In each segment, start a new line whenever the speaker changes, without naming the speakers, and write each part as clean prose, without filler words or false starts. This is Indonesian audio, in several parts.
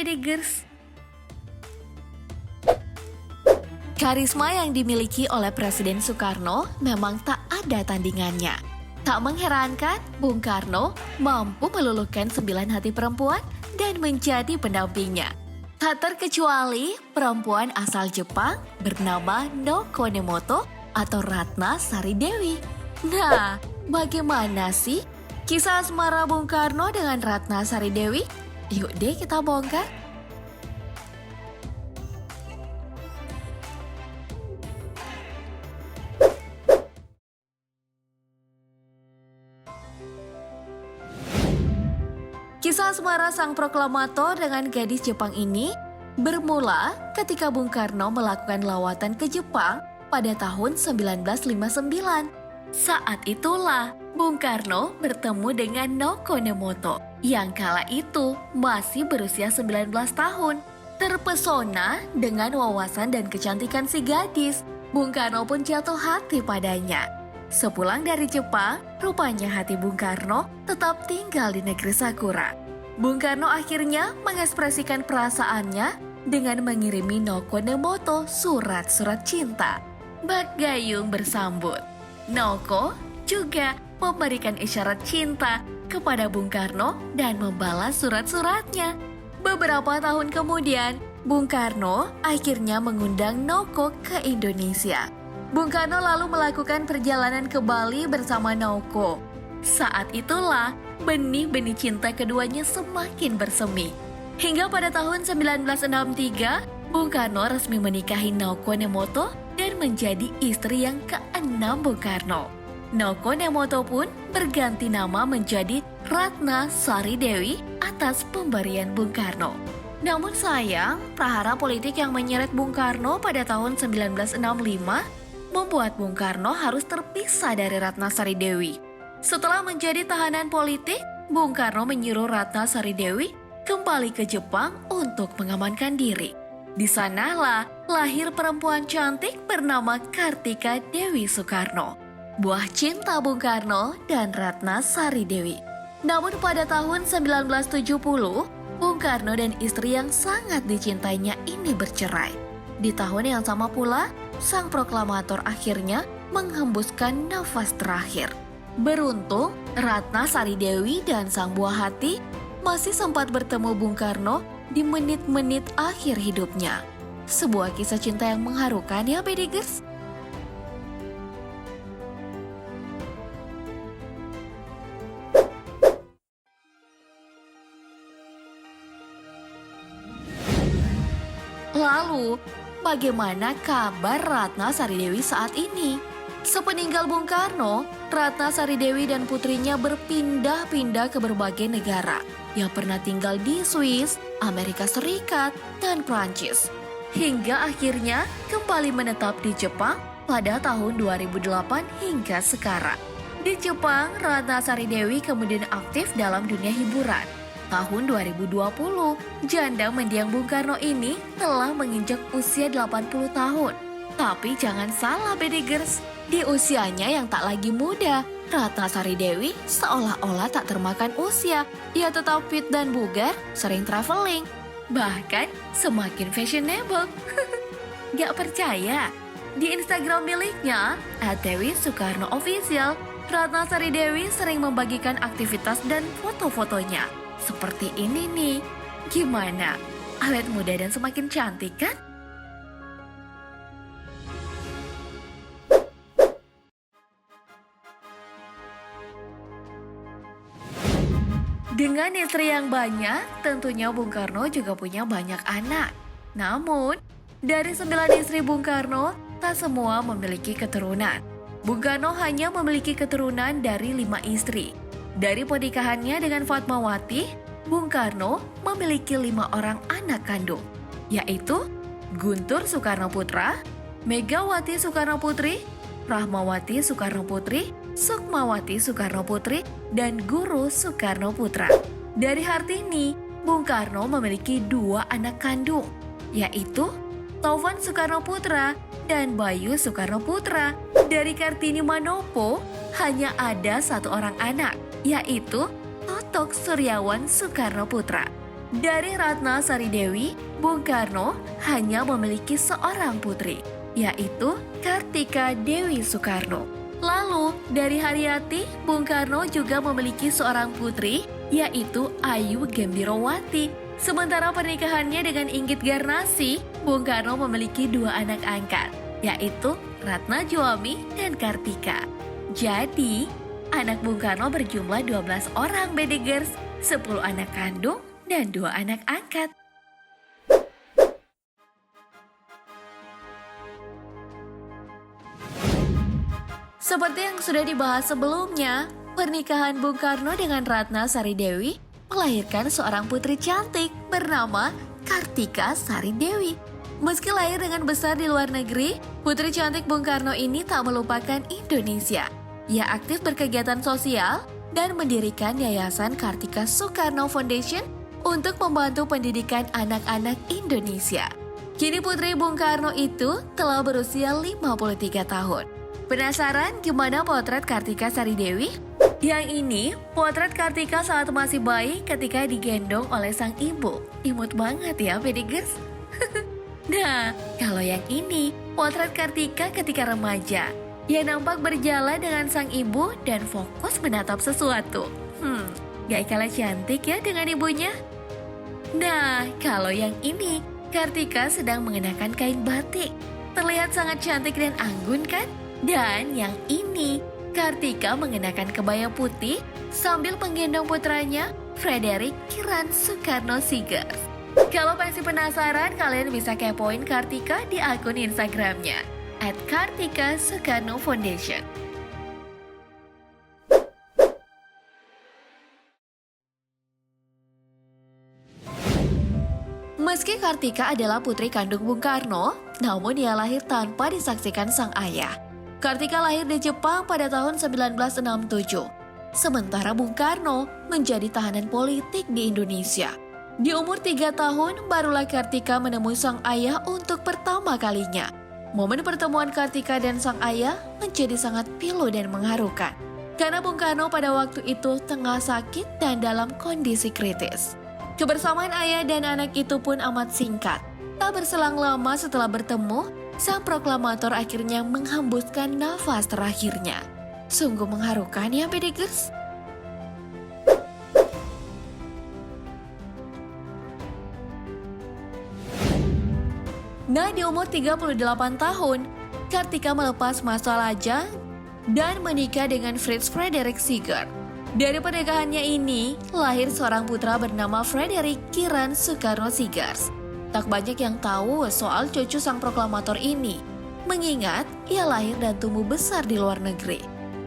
Bedigers. Karisma yang dimiliki oleh Presiden Soekarno memang tak ada tandingannya. Tak mengherankan, Bung Karno mampu meluluhkan 9 hati perempuan dan menjadi pendampingnya. Tak terkecuali perempuan asal Jepang bernama Noko Nemoto atau Ratna Sari Dewi. Nah, bagaimana sih kisah asmara Bung Karno dengan Ratna Sari Dewi? Yuk deh kita bongkar. Kisah asmara sang proklamator dengan gadis Jepang ini bermula ketika Bung Karno melakukan lawatan ke Jepang pada tahun 1959. Saat itulah Bung Karno bertemu dengan Noko Nemoto yang kala itu masih berusia 19 tahun. Terpesona dengan wawasan dan kecantikan si gadis, Bung Karno pun jatuh hati padanya. Sepulang dari Jepang, rupanya hati Bung Karno tetap tinggal di negeri Sakura. Bung Karno akhirnya mengekspresikan perasaannya dengan mengirimi Noko Nemoto surat-surat cinta. Bak gayung bersambut. Noko juga memberikan isyarat cinta kepada Bung Karno dan membalas surat-suratnya. Beberapa tahun kemudian, Bung Karno akhirnya mengundang Noko ke Indonesia. Bung Karno lalu melakukan perjalanan ke Bali bersama Noko. Saat itulah benih-benih cinta keduanya semakin bersemi. Hingga pada tahun 1963, Bung Karno resmi menikahi Noko Nemoto dan menjadi istri yang ke-6 Bung Karno. Noko Nemoto pun berganti nama menjadi Ratna Sari Dewi atas pemberian Bung Karno. Namun sayang, prahara politik yang menyeret Bung Karno pada tahun 1965 membuat Bung Karno harus terpisah dari Ratna Sari Dewi. Setelah menjadi tahanan politik, Bung Karno menyuruh Ratna Sari Dewi kembali ke Jepang untuk mengamankan diri. Di sanalah lahir perempuan cantik bernama Kartika Dewi Soekarno, buah cinta Bung Karno dan Ratna Sari Dewi. Namun pada tahun 1970, Bung Karno dan istri yang sangat dicintainya ini bercerai. Di tahun yang sama pula, sang proklamator akhirnya menghembuskan nafas terakhir. Beruntung, Ratna Sari Dewi dan sang buah hati masih sempat bertemu Bung Karno di menit-menit akhir hidupnya. Sebuah kisah cinta yang mengharukan ya Bedigers. Lalu, bagaimana kabar Ratna Sari Dewi saat ini? Sepeninggal Bung Karno, Ratna Sari Dewi dan putrinya berpindah-pindah ke berbagai negara yang pernah tinggal di Swiss, Amerika Serikat, dan Prancis. Hingga akhirnya kembali menetap di Jepang pada tahun 2008 hingga sekarang. Di Jepang, Ratna Sari Dewi kemudian aktif dalam dunia hiburan. Tahun 2020, janda mendiang Bung Karno ini telah menginjak usia 80 tahun. Tapi jangan salah Bedigers, di usianya yang tak lagi muda, Ratna Sari Dewi seolah-olah tak termakan usia. Ia tetap fit dan bugar, sering traveling, bahkan semakin fashionable. Gak percaya? Di Instagram miliknya, @dewi_soekarno_official, Ratna Sari Dewi sering membagikan aktivitas dan foto-fotonya. Seperti ini nih, gimana? Awet muda dan semakin cantik kan? Dengan istri yang banyak, tentunya Bung Karno juga punya banyak anak. Namun, dari 9 istri Bung Karno, tak semua memiliki keturunan. Bung Karno hanya memiliki keturunan dari 5 istri. Dari pernikahannya dengan Fatmawati, Bung Karno memiliki 5 orang anak kandung, yaitu Guntur Soekarno Putra, Megawati Soekarno Putri, Rahmawati Soekarno Putri, Sukmawati Soekarno Putri, dan Guru Soekarno Putra. Dari Hartini, Bung Karno memiliki 2 anak kandung, yaitu Taufan Soekarno Putra dan Bayu Soekarno Putra. Dari Kartini Manopo hanya ada 1 orang anak, yaitu Totok Suryawan Soekarno Putra. Dari Ratna Sari Dewi, Bung Karno hanya memiliki seorang putri, yaitu Kartika Dewi Soekarno. Lalu, dari Haryati, Bung Karno juga memiliki seorang putri, yaitu Ayu Gembirowati. Sementara pernikahannya dengan Inggit Garnasi, Bung Karno memiliki dua anak angkat, yaitu Ratna Juami dan Kartika. Jadi, anak Bung Karno berjumlah 12 orang Bedegers, 10 anak kandung, dan 2 anak angkat. Seperti yang sudah dibahas sebelumnya, pernikahan Bung Karno dengan Ratna Sari Dewi melahirkan seorang putri cantik bernama Kartika Sari Dewi. Meski lahir dengan besar di luar negeri, putri cantik Bung Karno ini tak melupakan Indonesia. Ia aktif berkegiatan sosial dan mendirikan Yayasan Kartika Soekarno Foundation untuk membantu pendidikan anak-anak Indonesia. Kini putri Bung Karno itu telah berusia 53 tahun. Penasaran gimana potret Kartika Sari Dewi? Yang ini potret Kartika saat masih bayi ketika digendong oleh sang ibu. Imut banget ya, Bedegers. Nah, kalau yang ini potret Kartika ketika remaja. Ia nampak berjalan dengan sang ibu dan fokus menatap sesuatu. Gak kalah cantik ya dengan ibunya? Nah, kalau yang ini, Kartika sedang mengenakan kain batik. Terlihat sangat cantik dan anggun kan? Dan yang ini, Kartika mengenakan kebaya putih sambil menggendong putranya, Frederick Kiran Soekarno Sigers. Kalau masih penasaran, kalian bisa kepoin Kartika di akun Instagramnya, @Kartika Soekarno Foundation. Meski Kartika adalah putri kandung Bung Karno, namun ia lahir tanpa disaksikan sang ayah. Kartika lahir di Jepang pada tahun 1967, sementara Bung Karno menjadi tahanan politik di Indonesia. Di umur 3 tahun, barulah Kartika menemui sang ayah untuk pertama kalinya. Momen pertemuan Kartika dan sang ayah menjadi sangat pilu dan mengharukan, karena Bung Karno pada waktu itu tengah sakit dan dalam kondisi kritis. Kebersamaan ayah dan anak itu pun amat singkat. Tak berselang lama setelah bertemu, sang proklamator akhirnya menghembuskan nafas terakhirnya. Sungguh mengharukan ya, Bedegers? Nah, di umur 38 tahun, Kartika melepas masa lajang dan menikah dengan Fritz Frederick Sigert. Dari pernikahannya ini, lahir seorang putra bernama Frederick Kiran Soekarno Sigers. Tak banyak yang tahu soal cucu sang proklamator ini, mengingat ia lahir dan tumbuh besar di luar negeri.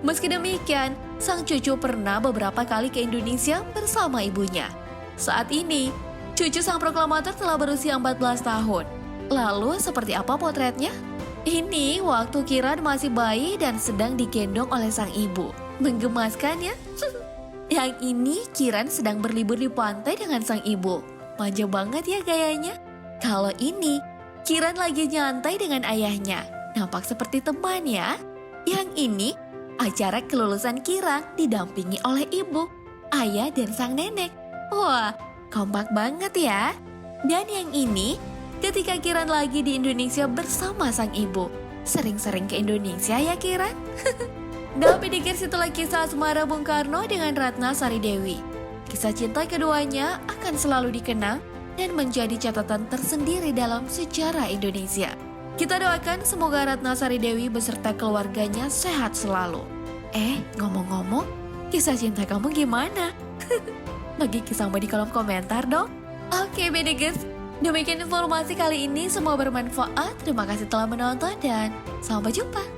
Meski demikian, sang cucu pernah beberapa kali ke Indonesia bersama ibunya. Saat ini, cucu sang proklamator telah berusia 14 tahun. Lalu, seperti apa potretnya? Ini waktu Kiran masih bayi dan sedang digendong oleh sang ibu. Menggemaskan ya? Yang ini Kiran sedang berlibur di pantai dengan sang ibu. Manja banget ya gayanya. Kalau ini, Kiran lagi nyantai dengan ayahnya. Nampak seperti teman ya. Yang ini, acara kelulusan Kiran didampingi oleh ibu, ayah, dan sang nenek. Wah, kompak banget ya. Dan yang ini, ketika Kiran lagi di Indonesia bersama sang ibu. Sering-sering ke Indonesia ya Kiran? Nah, Bedegers, itulah kisah asmara Bung Karno dengan Ratna Sari Dewi. Kisah cinta keduanya akan selalu dikenang dan menjadi catatan tersendiri dalam sejarah Indonesia. Kita doakan semoga Ratna Sari Dewi beserta keluarganya sehat selalu. Ngomong-ngomong, kisah cinta kamu gimana? Bagi kisahmu di kolom komentar dong. Oke, Bedegers, demikian informasi kali ini, semoga bermanfaat. Terima kasih telah menonton dan sampai jumpa.